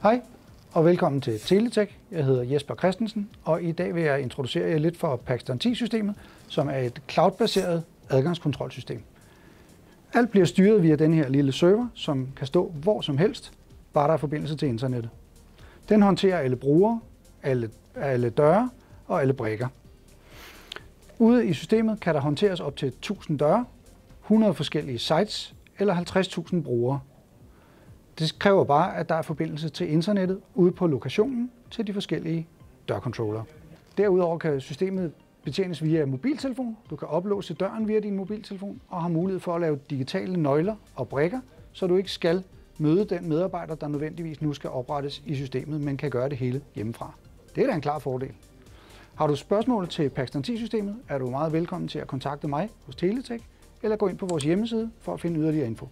Hej og velkommen til Teletech. Jeg hedder Jesper Christensen, og i dag vil jeg introducere jer lidt for Paxton 10-systemet, som er et cloud-baseret adgangskontrolsystem. Alt bliver styret via den her lille server, som kan stå hvor som helst, bare der er forbindelse til internettet. Den håndterer alle brugere, alle døre og alle brikker. Ude i systemet kan der håndteres op til 1000 døre, 100 forskellige sites eller 50.000 brugere. Det kræver bare, at der er forbindelse til internettet ude på lokationen til de forskellige dørcontrollere. Derudover kan systemet betjenes via mobiltelefon. Du kan oplåse døren via din mobiltelefon og har mulighed for at lave digitale nøgler og brikker, så du ikke skal møde den medarbejder, der nødvendigvis nu skal oprettes i systemet, men kan gøre det hele hjemmefra. Det er da en klar fordel. Har du spørgsmål til Paxton 10-systemet, er du meget velkommen til at kontakte mig hos Teletech, eller gå ind på vores hjemmeside for at finde yderligere info.